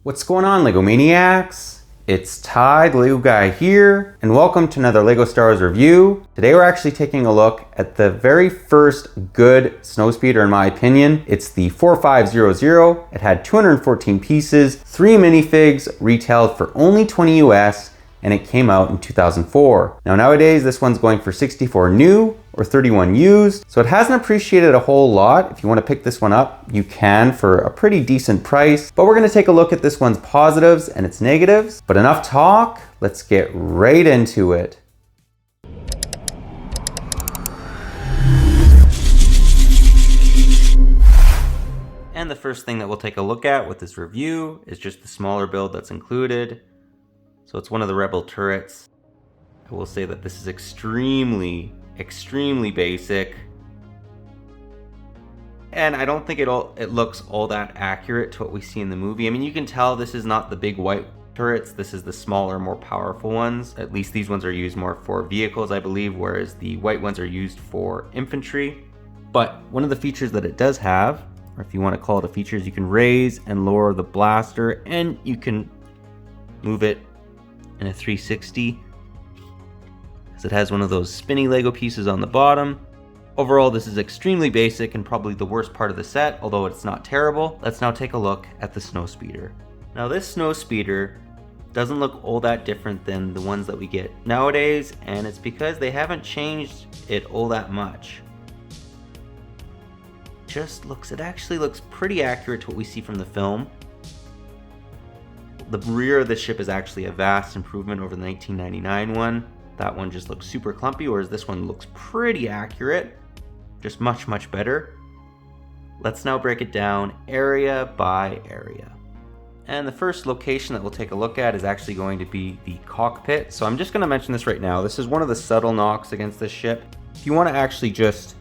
What's going on, LEGO Maniacs? It's Ty, the LEGO guy here, and welcome to another LEGO Star Wars review. Today we're actually taking a look at the very first good Snowspeeder in my opinion. It's the 4500. It had 214 pieces, 3 minifigs, retailed for only 20 US, and it came out in 2004. Now nowadays this one's going for 64 new or 31 used, so it hasn't appreciated a whole lot. If you want to pick this one up, you can for a pretty decent price, but we're going to take a look at this one's positives and its negatives. But enough talk, let's get right into it. And the first thing that we'll take a look at with this review is just the smaller build that's included. So it's one of the Rebel turrets. I will say that this is extremely basic. And I don't think it looks all that accurate to what we see in the movie. I mean, you can tell this is not the big white turrets. This is the smaller, more powerful ones. At least these ones are used more for vehicles, I believe, whereas the white ones are used for infantry. But one of the features that it does have, or if you want to call it a feature, is you can raise and lower the blaster, and you can move it in a 360, as it has one of those spinny Lego pieces on the bottom. Overall, this is extremely basic and probably the worst part of the set, although it's not terrible. Let's now take a look at the Snowspeeder. Now this Snowspeeder doesn't look all that different than the ones that we get nowadays, and it's because they haven't changed it all that much. It actually looks pretty accurate to what we see from the film. The rear of the ship is actually a vast improvement over the 1999 one. That one just looks super clumpy, whereas this one looks pretty accurate. Just much better. Let's now break it down area by area. And the first location that we'll take a look at is actually going to be the cockpit. So I'm just going to mention this right now. This is one of the subtle knocks against this ship. If you want to actually just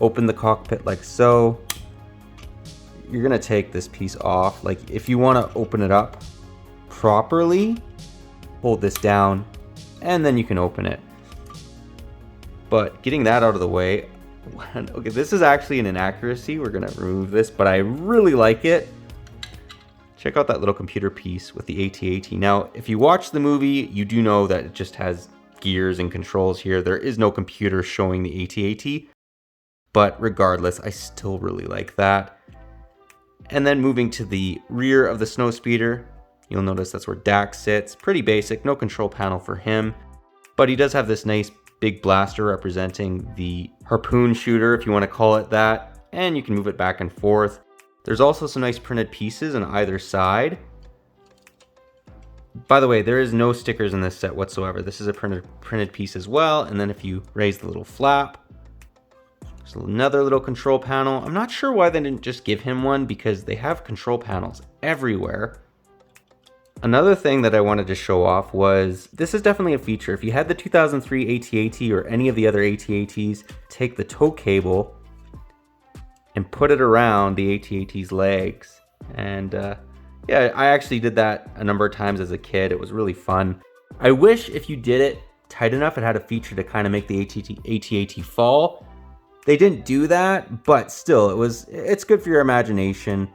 open the cockpit like so, you're gonna take this piece off. Like if you want to open it up properly, hold this down and then you can open it. But getting that out of the way, okay, this is actually an inaccuracy. We're gonna remove this, but I really like it. Check out that little computer piece with the AT-AT. Now if you watch the movie, you do know that it just has gears and controls here. There is no computer showing the AT-AT, but regardless, I still really like that. And then moving to the rear of the Snowspeeder, you'll notice that's where Dak sits. Pretty basic, no control panel for him, but he does have this nice big blaster representing the harpoon shooter, if you want to call it that, and you can move it back and forth. There's also some nice printed pieces on either side. By the way, there is no stickers in this set whatsoever. This is a printed piece as well, and then if you raise the little flap, there's another little control panel. I'm not sure why they didn't just give him one, because they have control panels everywhere. Another thing that I wanted to show off was, this is definitely a feature. If you had the 2003 AT-AT or any of the other AT-ATs, take the tow cable and put it around the AT-AT's legs. And yeah, I actually did that a number of times as a kid. It was really fun. I wish if you did it tight enough, it had a feature to kind of make the AT-AT fall. They didn't do that, but still, it's good for your imagination.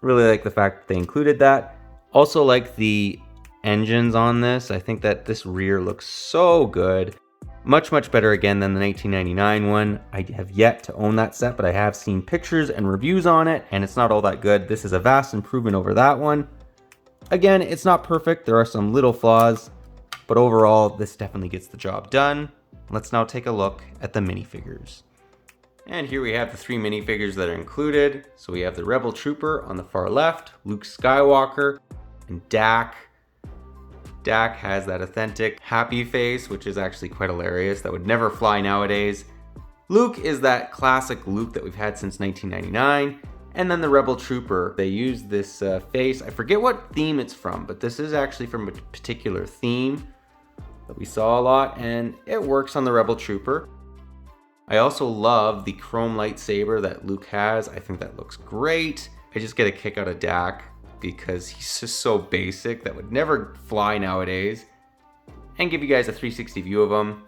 Really like the fact that they included that. Also like the engines on this. I think that this rear looks so good. Much better again than the 1999 one. I have yet to own that set, but I have seen pictures and reviews on it, and it's not all that good. This is a vast improvement over that one. Again, it's not perfect. There are some little flaws, but overall, this definitely gets the job done. Let's now take a look at the minifigures. And here we have the 3 minifigures that are included. So we have the Rebel Trooper on the far left, Luke Skywalker, and Dak. Dak has that authentic happy face, which is actually quite hilarious. That would never fly nowadays. Luke is that classic Luke that we've had since 1999. And then the Rebel Trooper, they use this face. I forget what theme it's from, but this is actually from a particular theme that we saw a lot, and it works on the Rebel Trooper. I also love the chrome lightsaber that Luke has. I think that looks great. I just get a kick out of Dak because he's just so basic. That would never fly nowadays. And give you guys a 360 view of him.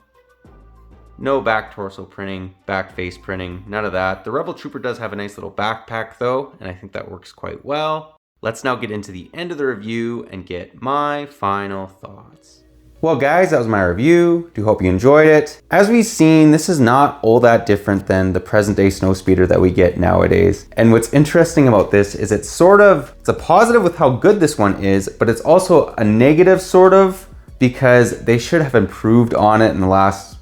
No back torso printing, back face printing, none of that. The Rebel Trooper does have a nice little backpack though, and I think that works quite well. Let's now get into the end of the review and get my final thoughts. Well guys, that was my review. Do hope you enjoyed it. As we've seen, this is not all that different than the present day Snowspeeder that we get nowadays. And what's interesting about this is it's a positive with how good this one is, but it's also a negative sort of, because they should have improved on it in the last,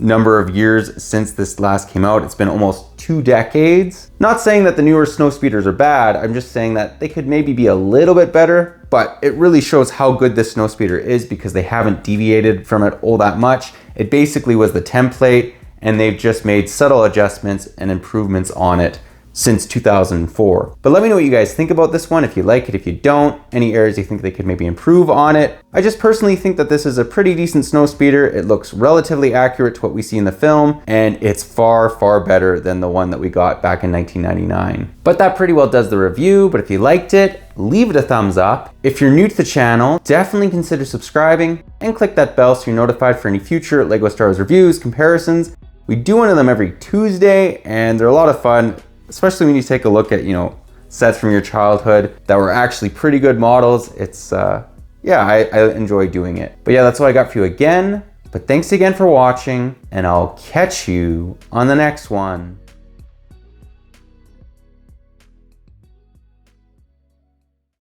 number of years since this last came out. It's been almost 2 decades. Not saying that the newer Snowspeeders are bad, I'm just saying that they could maybe be a little bit better, but it really shows how good this Snowspeeder is because they haven't deviated from it all that much. It basically was the template and they've just made subtle adjustments and improvements on it since 2004. But let me know what you guys think about this one, if you like it, if you don't, any areas you think they could maybe improve on it. I just personally think that this is a pretty decent Snowspeeder. It looks relatively accurate to what we see in the film, and it's far, far better than the one that we got back in 1999. But that pretty well does the review, but if you liked it, leave it a thumbs up. If you're new to the channel, definitely consider subscribing and click that bell so you're notified for any future LEGO Star Wars reviews, comparisons. We do one of them every Tuesday, and they're a lot of fun, especially when you take a look at, sets from your childhood that were actually pretty good models. It's, yeah, I enjoy doing it. But yeah, that's all I got for you again. But thanks again for watching, and I'll catch you on the next one.